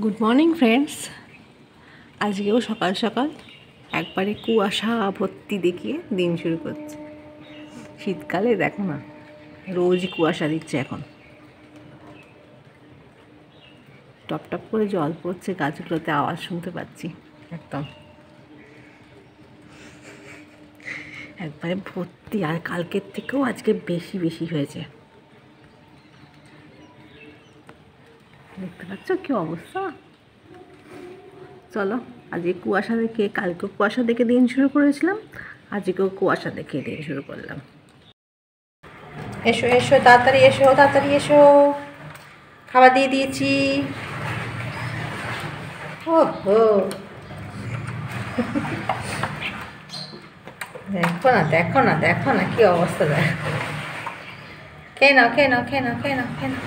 Good morning friends. আজকেও সকাল সকাল একবারে কুয়াশা ভর্তি দেখিয়ে দিন শুরু করছে। শীতকালে দেখো না, রোজ কুয়াশা দিচ্ছে। এখন টপ টপ করে জল পড়ছে, গাছগুলোতে আওয়াজ শুনতে পাচ্ছি। একদম একবারে ভর্তি, আর কালকের থেকেও আজকে বেশি বেশি হয়েছে। দেখতে পাচ্ছ কি অবস্থা। চলো আজকে কুয়াশা দেখে, কালকেও কুয়াশা দেখে দিন শুরু করেছিলাম, আজকেও কুয়াশা দেখে দিন শুরু করলাম। এসো এসো, তাড়াতাড়ি এসো, তাড়াতাড়ি এসো, খাবার দিয়ে দিয়েছি। ওহো, দেখো না দেখো না দেখো না কি অবস্থা। দেখো, খেয়ে নাও খেয়ে নাও খেয়ে নাও খেয়ে নাও খেয়ে নাও।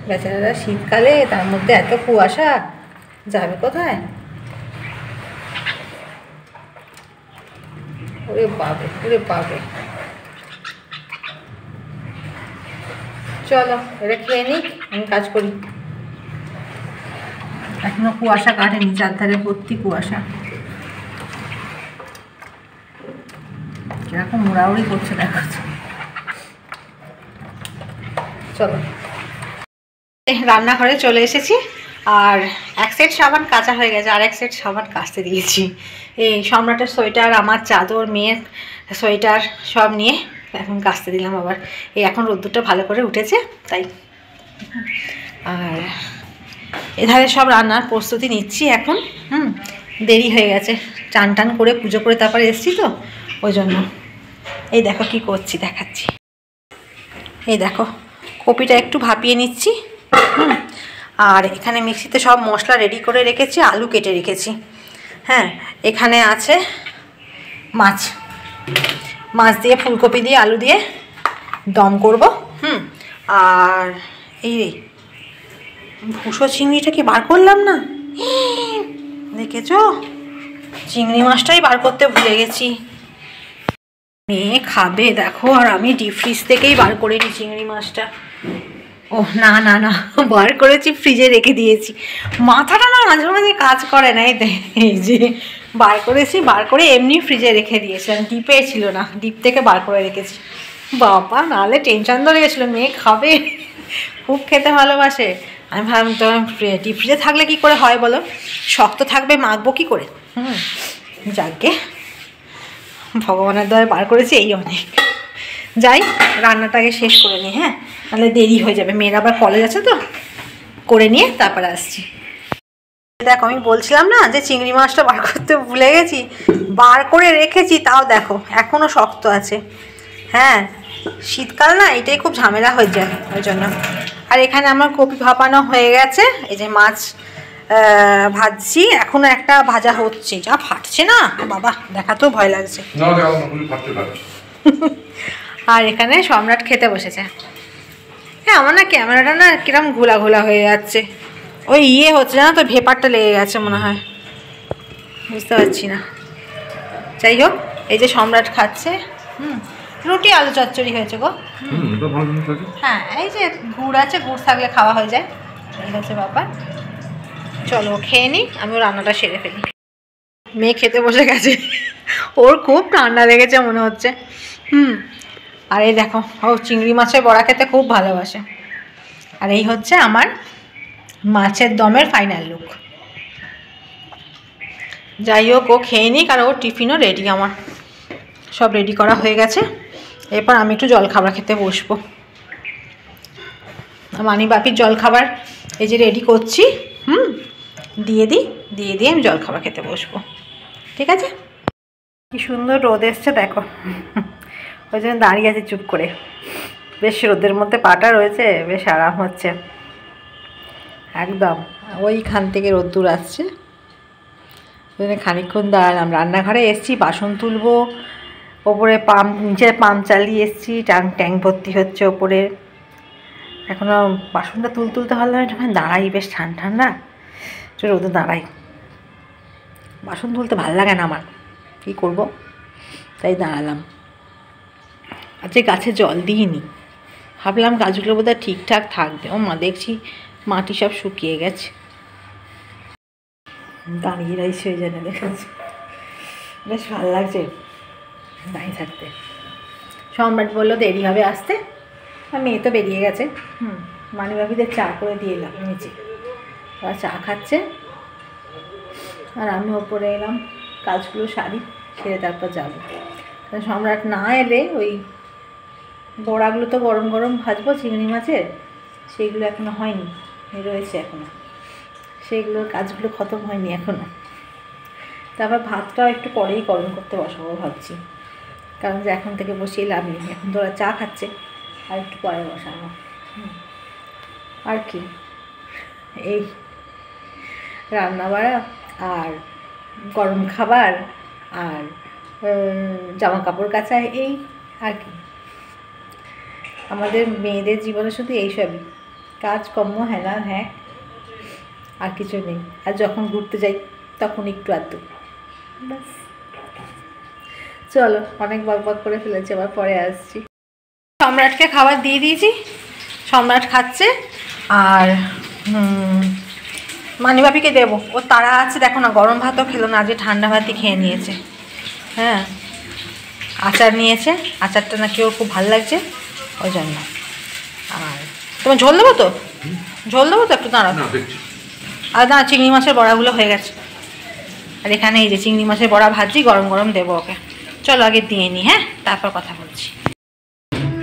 বেচারারা শীতকালে, তার মধ্যে এত কুয়াশা, যাবে কোথায়? ওরে বাবে, ওরে বাবে। চলো এটা খেয়ে নিক, আমি কাজ করি। এখনো কুয়াশা কাটেনি, চারধারে ভর্তি কুয়াশা। কিরকম উড়াউড়ি করছে দেখো। চলো রান্নাঘরে চলে এসেছি, আর এক সেট সাবান কাচা হয়ে গেছে, আর এক সেট সাবান কাচতে দিয়েছি। এই সম্রাটের সোয়েটার, আমার চাদর, মেয়ের সোয়েটার সব নিয়ে এখন কাচতে দিলাম। আবার এই এখন রোদ্দুরটা ভালো করে উঠেছে তাই। আর এধারে সব রান্নার প্রস্তুতি নিচ্ছি এখন। দেরি হয়ে গেছে, চান টান করে পুজো করে তারপরে এসছি তো, ওই জন্য। এই দেখো কি করছি, দেখাচ্ছি। এই দেখো, কপিটা একটু ভাপিয়ে নিচ্ছি। আর এখানে মিক্সিতে সব মশলা রেডি করে রেখেছি, আলু কেটে রেখেছি। হ্যাঁ, এখানে আছে মাছ, মাছ দিয়ে ফুলকপি দিয়ে আলু দিয়ে দম করব। আর এই রে ভুসো চিংড়িটা কি বার করলাম না, দেখেছো? চিংড়ি মাছটাই বার করতে ভুলে গেছি। মেয়ে খাবে দেখো, আর আমি ডিপ ফ্রিজ থেকেই বার করে নিই চিংড়ি মাছটা। ও না না না, বার করেছি, ফ্রিজে রেখে দিয়েছি। মাথাটা না মাঝে মাঝে কাজ করে না। এই যে বার করেছি, বার করে এমনি ফ্রিজে রেখে দিয়েছিলাম, ডিপে ছিল না, ডিপ থেকে বার করে রেখেছি। বাবা, নাহলে টেনশন ধরে গেছিলো, মেয়ে খাবে, খুব খেতে ভালোবাসে। আমি ভাবলাম ডিপ ফ্রিজে থাকলে কি করে হয় বলো, শক্ত থাকবে, মাখবো কি করে। যাকে ভগবানের দয়ায় বার করেছি, এই অনেক। যাই, রান্নাটাকে শেষ করে নিই। হ্যাঁ, তাহলে দেরি হয়ে যাবে, মেয়ের আবার কলেজ আছে তো, করে নিয়ে তারপরে আসছি। দেখো, আমি বলছিলাম না যে চিংড়ি মাছটা বার করতে ভুলে গেছি, বার করে রেখেছি, তাও দেখো এখনও শক্ত আছে। হ্যাঁ, শীতকাল না, এটাই খুব ঝামেলা হয়ে যায়, ওই জন্য। আর এখানে আমার কপি ভাপানো হয়ে গেছে, এই যে মাছ ভাজছি, এখনো একটা ভাজা হচ্ছে, যা ফাটছে না বাবা, দেখাতেও ভয় লাগছে। আর এখানে সম্রাট খেতে বসেছে। হ্যাঁ, আমার না ক্যামেরাটা না কিরম ঘোলা ঘোলা হয়ে যাচ্ছে, ওই হচ্ছে না তো, ভেপারটা লেগে গেছে মনে হয়, বুঝতে পারছি না। যাই হোক, এই যে সম্রাট খাচ্ছে। রুটি আলু চচ্চড়ি হয়েছে গো। হ্যাঁ, এই যে গুড় আছে, গুড় থাকলে খাওয়া হয়ে যায়, এই হচ্ছে ব্যাপার। চলো খেয়ে নিই, আমিও রান্নাটা সেরে ফেলি। মেয়ে খেতে বসে গেছে, ওর খুব ঠান্ডা লেগেছে মনে হচ্ছে। আর এই দেখো, ও চিংড়ি মাছের বড়া খেতে খুব ভালোবাসে। আর এই হচ্ছে আমার মাছের দমের ফাইনাল লুক। যাই হোক, ও খেয়ে নিক, আর ওর টিফিনও রেডি, আমার সব রেডি করা হয়ে গেছে। এরপর আমি একটু জলখাবার খেতে বসবো। মানি বাপির জলখাবার এই যে রেডি করছি, দিয়ে দিয়ে আমি জলখাবার খেতে বসবো, ঠিক আছে? কি সুন্দর রোদ এসছে দেখো, ওই জন্য দাঁড়িয়ে আছে চুপ করে। বেশ রোদের মধ্যে পাটা রয়েছে, বেশ আরাম হচ্ছে একদম। ওইখান থেকে রোদ্দুর আসছে, ওই জন্য খানিকক্ষণ দাঁড়ালাম। রান্নাঘরে এসছি, বাসন তুলবো, ওপরে পাম্প, নিচে পাম্প চালিয়ে এসছি, ট্যাঙ্ক ভর্তি হচ্ছে ওপরে। এখনও বাসনটা তুলতে পারলাম না, যখন দাঁড়াই, বেশ ঠান্ডা ঠান্ডা, রোদে দাঁড়াই। বাসন তুলতে ভালো লাগে না আমার, কী করবো, তাই দাঁড়ালাম। আজকে গাছে জল দিইনি, ভাবলাম গাছগুলো বোধহয় ঠিকঠাক থাকবে। ও মা, দেখছি মাটি সব শুকিয়ে গেছে। দাঁড়িয়ে রয়েছে ওই জন্য দেখেছি, বেশ ভালো লাগছে দাঁড়িয়ে থাকতে। সম্রাট বললো দেরি হবে আসতে, আর মেয়ে তো বেরিয়ে গেছে। মানিবাবিদের চা করে দিয়ে এলাম নিচে, ওরা চা খাচ্ছে, আর আমি ওপরে এলাম কাজগুলো সারি, সেরে তারপর যাবো। সম্রাট না এলে ওই বড়াগুলো তো গরম গরম ভাজবো চিংড়ি মাছের, সেইগুলো এখনও হয়নি, রয়েছে এখনও, সেইগুলোর কাজগুলো খতম হয়নি এখনও। তারপর ভাতটাও একটু পরেই গরম করতে বসাবো ভাবছি, কারণ যে এখন থেকে বসিয়ে লাভ নেই, এখন তো ওরা চা খাচ্ছে, আর একটু পরে বসাবো। আর কি, এই রান্না বাড়া আর গরম খাবার আর জামা কাপড় কাচা, এই আর কি আমাদের মেয়েদের জীবনে শুধু এইসবই কাজকর্ম, হ্যাঁ হ্যাঁ, আর কিছু নেই। আর যখন ঘুরতে যাই তখন একটু আধটু, ব্যাস। চলো, অনেক বকবক করে ফেলেছি, আবার পরে আসছি। সম্রাটকে খাবার দিয়ে দিয়েছি, সম্রাট খাচ্ছে, আর মানিবাপিকে দেবো, ও তারা আছে দেখো না, গরম ভাতও খেলো না, আজকে ঠান্ডা ভাতই খেয়ে নিয়েছে। হ্যাঁ, আচার নিয়েছে, আচারটা নাকি ওর খুব ভালো লাগছে, ওই জন্য। আর তোমার ঝোল দেবো তো, ঝোল দেবো তো, একটু দাঁড়াও। আর না, চিংড়ি মাছের বড়াগুলো হয়ে গেছে, আর এখানে এই যে চিংড়ি মাছের বড়া ভাজি, গরম গরম দেবো ওকে। চলো আগে দিয়ে নিই, হ্যাঁ, তারপর কথা বলছি।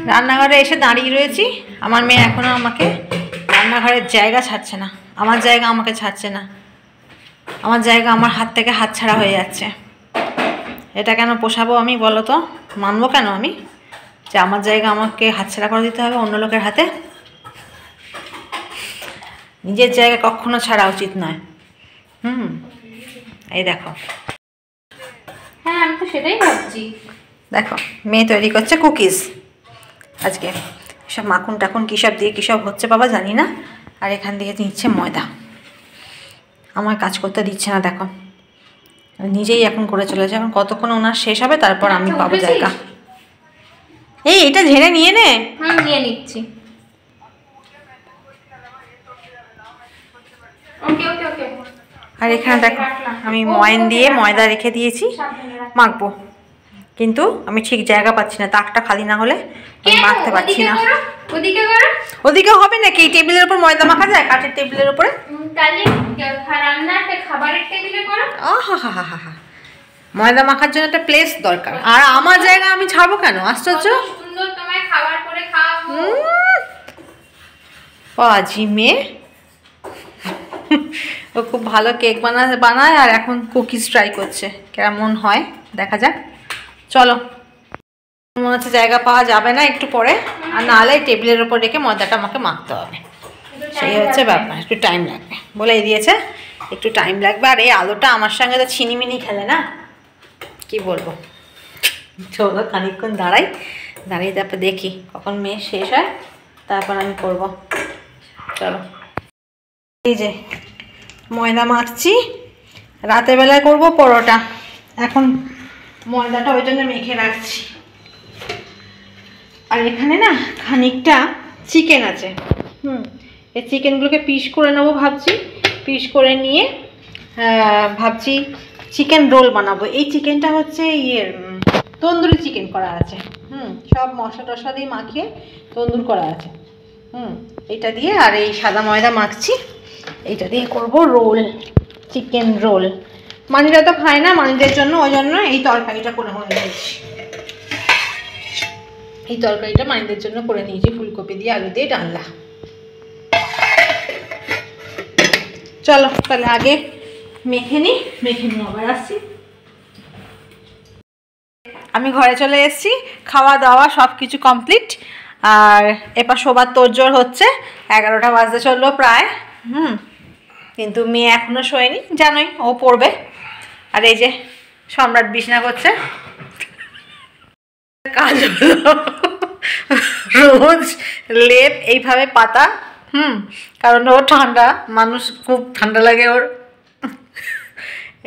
রান্নাঘরে এসে দাঁড়িয়ে রয়েছি, আমার মেয়ে এখনও আমাকে রান্নাঘরের জায়গা ছাড়ছে না, আমার জায়গা আমাকে ছাড়ছে না, আমার জায়গা আমার হাত থেকে হাত ছাড়া হয়ে যাচ্ছে। এটা কেন পোষাবো আমি, বলো তো? মানবো কেন আমি যে আমার জায়গা আমাকে হাতছাড়া করে দিতে হবে অন্য লোকের হাতে? নিজের জায়গা কখনো ছাড়া উচিত নয়। এই দেখো, হ্যাঁ আমি তো সেটাই ভাবছি। দেখো মেয়ে তৈরি করছে কুকিজ আজকে, সব মাখন টাকুন কী সব দিয়ে কী সব হচ্ছে বাবা জানি না, আর এখান থেকে নিচ্ছে ময়দা, আমার কাজ করতে দিচ্ছে না, দেখো নিজেই এখন করে চলেছে। এখন কতক্ষণ ওনার শেষ হবে, তারপর আমি পাবো জায়গা। এই এটা ঝেড়ে নিয়ে নে। নিয়ে নিচ্ছি। ওকে ওকে ওকে। আর এখানে দেখো আমি ময়ন দিয়ে ময়দা রেখে দিয়েছি, মাখবো, কিন্তু আমি ঠিক জায়গা পাচ্ছি না, তাকটা খালি না হলে আমি মাখতে পারছি না। ওদিকে করো। ওদিকে হবে নাকি? টেবিলের উপর ময়দা মাখা যায়, কাঠের টেবিলের উপরে? তাহলে রান্নাটা খাবারের টেবিলে করো। আহা হা হা হা, ময়দা মাখার জন্য একটা প্লেস দরকার, আর আমার জায়গা আমি ছাড়বো কেন? আশ্চর্য, সুন্দর তোমায় খাবার করে খাওয়াবো। পাজি মেয়ে, ও খুব ভালো কেক বানায়, আর এখন কুকিজ ট্রাই করছে, কেমন হয় দেখা যাক। চলো, মনে হচ্ছে জায়গা পাওয়া যাবে না একটু পরে, আর নাহলে টেবিলের ওপর রেখে ময়দাটা আমাকে মাখতে হবে, সেই হচ্ছে ব্যাপার, একটু টাইম লাগবে, বলেই দিয়েছে একটু টাইম লাগবে। আর এই আলোটা আমার সঙ্গে তো ছিনিমিনি খেলে না, কি বলবো। চলো খানিকক্ষণ দাঁড়িয়ে তারপর দেখি কখন মেয়ে শেষ হয়, তারপর আমি করব। চলো, এই যে ময়দা মাখছি, রাতের বেলায় করবো পরোটা, এখন ময়দাটা ওই জন্য মেখে রাখছি। আর এখানে না খানিকটা চিকেন আছে, এই চিকেনগুলোকে পিস করে নেবো ভাবছি, পিস করে নিয়ে ভাবছি চিকেন রোল বানাবো। এই চিকেনটা হচ্ছে তন্দুরি চিকেন করা আছে, সব মশলা টশলা দিয়ে মাখিয়ে তন্দুর করা আছে, এইটা দিয়ে, আর এই সাদা ময়দা মাখছি, এইটা দিয়ে করব রোল, চিকেন রোল। মানিরা তো খায় না, মানিদের জন্য ওই জন্য এই তরকারিটা করে নিয়েছি, এই তরকারিটা মানিদের জন্য করে নিয়েছি, ফুলকপি দিয়ে আলু দিয়ে ডালনা। চলো তাহলে আগে মেখে নিই আবার আসছি। আমি ঘরে চলে এসেছি, খাওয়া দাওয়া সব কিছু কমপ্লিট, আর এবার শোবার তোড়জোড় হচ্ছে, 11টা বাজতে চললো প্রায়, কিন্তু মেয়ে এখনো শোয়নি, জানোই ও পড়বে। আর এই যে সম্রাট বিছনা করছে, কাজ হলো রোজ লেপ এইভাবে পাতা, কারণ ও ঠান্ডা মানুষ, খুব ঠান্ডা লাগে ওর।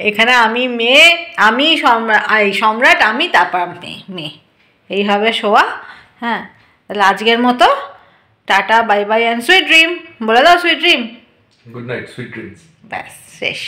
এখানে আমি মেয়ে, আমি সম্রাট আমি, তারপর মেয়ে এইভাবে শোয়া। হ্যাঁ, তাহলে আজকের মতো tata bye bye and sweet dream বলে দাও sweet dream good night sweet dreams ব্যাস শেষ